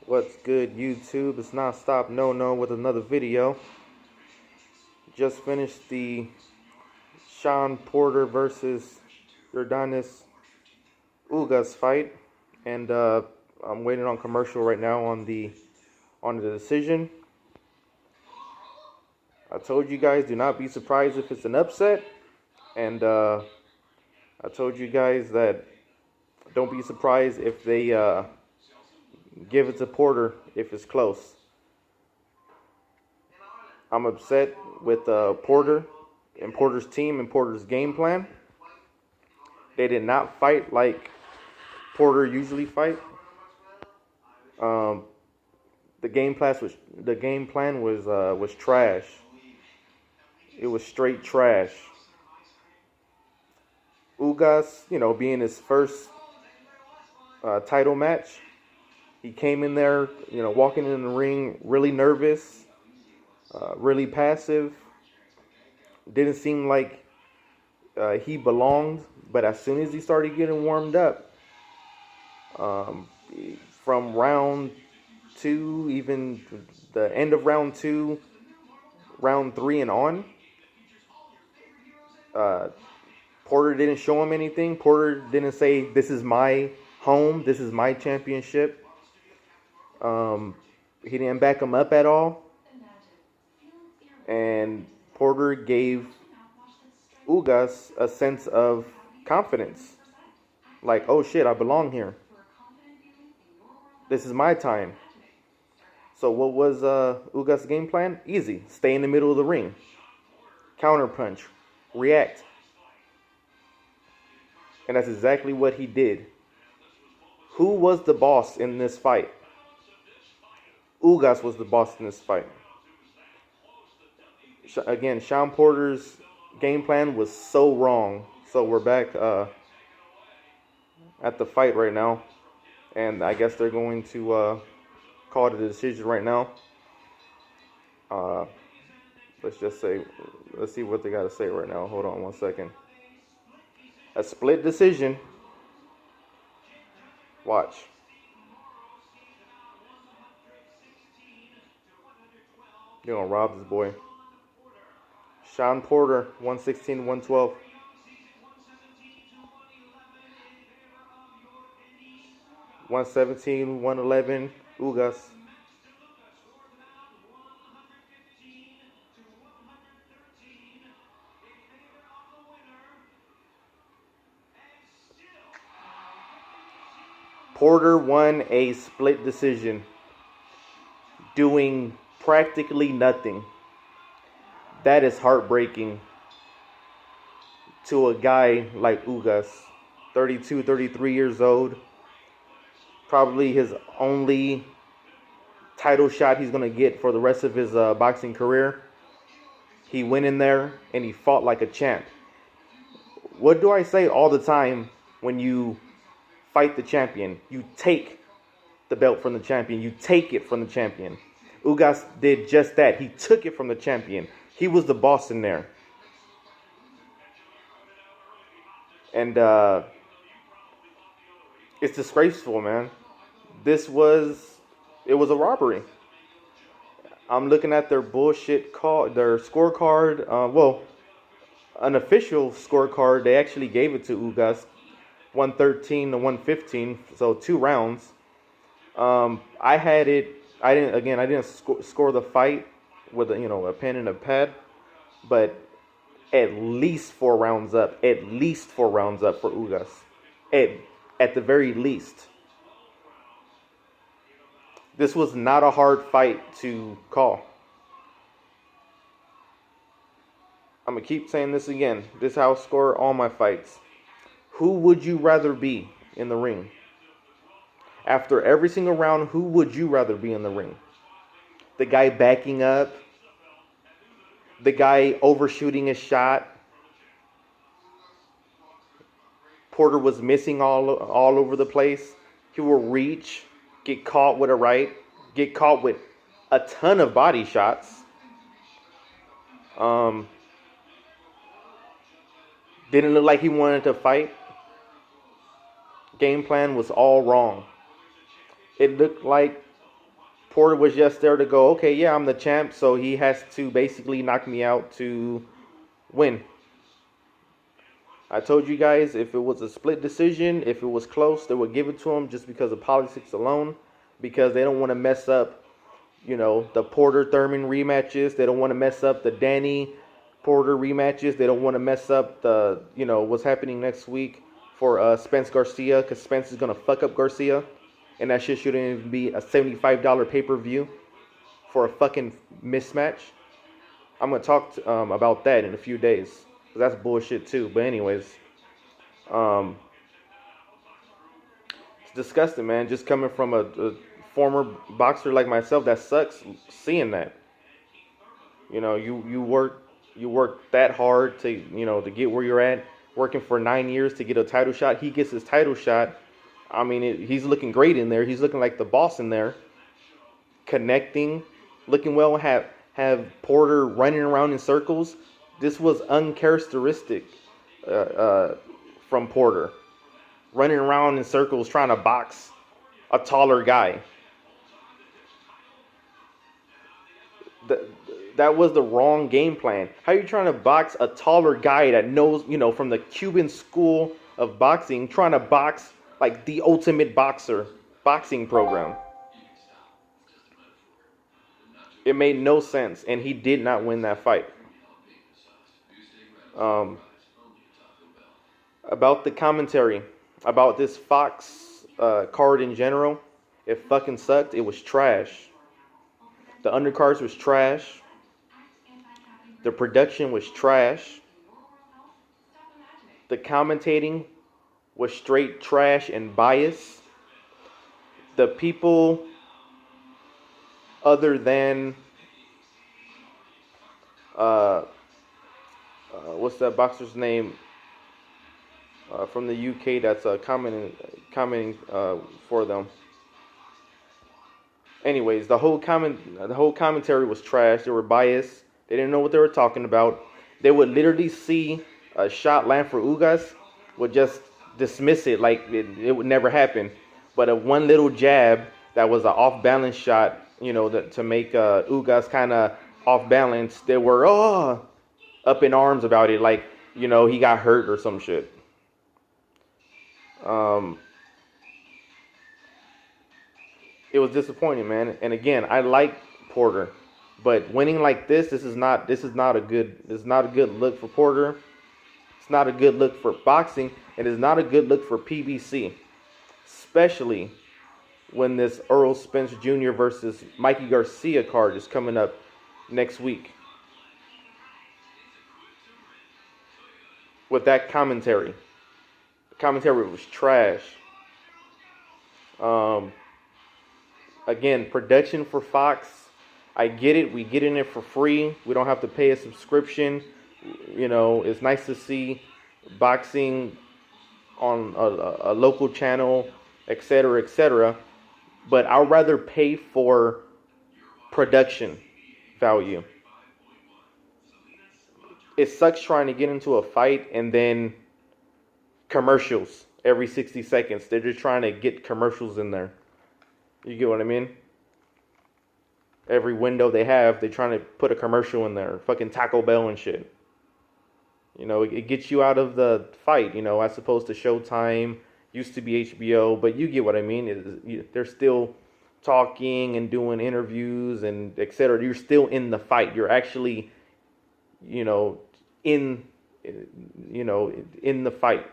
What's good, YouTube? It's Nonstop No with another video. Just finished the Sean Porter versus Jordanis Ugas fight, and I'm waiting on commercial right now on the decision. I told you guys, do not be surprised if it's an upset, and I told you guys that don't be surprised if they give it to Porter if it's close. I'm upset with Porter and Porter's team and Porter's game plan. They did not fight like Porter usually fight. The game plan was trash. It was straight trash. Ugas, being his first title match, he came in there, walking in the ring really nervous, really passive. Didn't seem like he belonged, but as soon as he started getting warmed up, from round 2, even the end of round 2, round 3 and on, Porter didn't show him anything. Porter didn't say, "This is my home, this is my championship." He didn't back him up at all. And Porter gave Ugas a sense of confidence. Like, oh shit, I belong here. This is my time. So what was Ugas' game plan? Easy. Stay in the middle of the ring. Counterpunch. React. And that's exactly what he did. Who was the boss in this fight? Ugas was the boss in this fight. Again, Sean Porter's game plan was so wrong. So we're back at the fight right now. And I guess they're going to call the decision right now. Let's see what they got to say right now. Hold on one second. A split decision. Watch. You're going to rob this boy. Sean Porter, 116, 112. $117, 111, Ugas. Porter won a split decision, doing practically nothing. That is heartbreaking to a guy like Ugas, 32, 33 years old. Probably his only title shot he's going to get for the rest of his boxing career. He went in there and he fought like a champ. What do I say all the time when you fight the champion? You take the belt from the champion. You take it from the champion. Ugas did just that. He took it from the champion. He was the boss in there. And it's disgraceful, man. It was a robbery. I'm looking at their bullshit their scorecard. An official scorecard. They actually gave it to Ugas, 113 to 115, so 2 rounds. I didn't score the fight with a pen and a pad, but at least 4 rounds up. At least 4 rounds up for Ugas. At the very least. This was not a hard fight to call. I'm going to keep saying this again. This is how I score all my fights. Who would you rather be in the ring? After every single round, who would you rather be in the ring? The guy backing up? The guy overshooting his shot? Porter was missing all over the place. He will reach, get caught with a right, get caught with a ton of body shots. Didn't look like he wanted to fight. Game plan was all wrong. It looked like Porter was just there to go, okay, yeah, I'm the champ, so he has to basically knock me out to win. I told you guys if it was a split decision, if it was close, they would give it to him just because of politics alone, because they don't want to mess up, the Porter Thurman rematches. They don't want to mess up the Danny Porter rematches. They don't want to mess up the, what's happening next week for Spence Garcia, because Spence is going to fuck up Garcia, and that shit shouldn't even be a $75 pay-per-view for a fucking mismatch. I'm going to talk about that in a few days. That's bullshit too. But anyways, it's disgusting, man. Just coming from a former boxer like myself, that sucks seeing that. You work that hard to get where you're at, working for 9 years to get a title shot. He gets his title shot. I mean, he's looking great in there. He's looking like the boss in there, connecting, looking well. Have Porter running around in circles. This was uncharacteristic from Porter. Running around in circles trying to box a taller guy. That was the wrong game plan. How are you trying to box a taller guy that knows, from the Cuban school of boxing, trying to box like the ultimate boxing program? It made no sense, and he did not win that fight. About the commentary, about this Fox card in general, it fucking sucked. It was trash. The undercards was trash. The production was trash. The commentating was straight trash and bias. The people other than what's that boxer's name from the UK that's commenting for them. Anyways, the whole commentary was trash. They were biased. They didn't know what they were talking about. They would literally see a shot land for Ugas, would just dismiss it like it would never happen. But a one little jab that was an off balance shot, to make Ugas kind of off balance, they were up in arms about it, like he got hurt or some shit. It was disappointing, man. And again, I like Porter, but winning like this is not a good look for Porter. It's not a good look for boxing. It is not a good look for PBC, especially when this Errol Spence Jr. versus Mikey Garcia card is coming up next week. With that commentary. The commentary was trash. Again, production for Fox. I get it. We get in it for free. We don't have to pay a subscription. It's nice to see boxing on a local channel, etc., etc. But I'd rather pay for production value. It sucks trying to get into a fight and then commercials every 60 seconds. They're just trying to get commercials in there. You get what I mean? Every window they have, they're trying to put a commercial in there. Fucking Taco Bell and shit. It gets you out of the fight, as opposed to Showtime, used to be HBO, but you get what I mean. They're still talking and doing interviews and etc. You're still in the fight. You're actually, in the fight.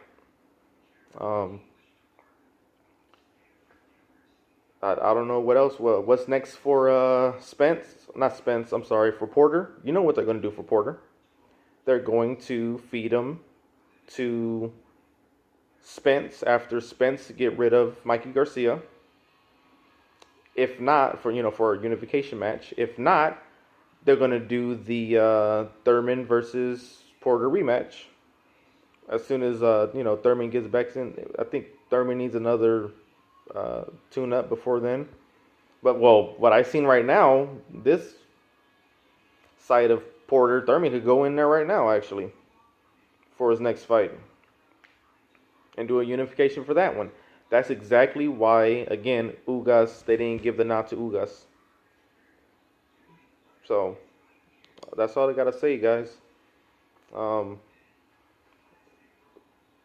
I don't know what else. Well, what's next for Spence? Not Spence. I'm sorry, for Porter. You know what they're going to do for Porter? They're going to feed him to Spence after Spence get rid of Mikey Garcia. If not, for a unification match. If not, they're going to do the Thurman versus Porter rematch. As soon as Thurman gets back in, I think Thurman needs another tune-up before then. But what I've seen right now, this side of Porter, Thurman could go in there right now, actually, for his next fight. And do a unification for that one. That's exactly why, again, Ugas, they didn't give the nod to Ugas. So that's all I gotta say, guys. Um,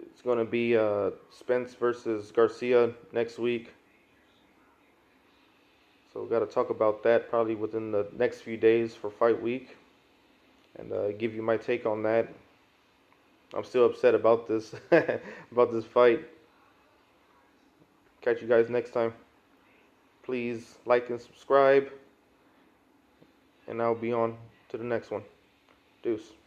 it's gonna be Spence versus Garcia next week. So we got to talk about that probably within the next few days for fight week, and give you my take on that. I'm still upset about this about this fight. Catch you guys next time. Please like and subscribe, and I'll be on to the next one. Deuce.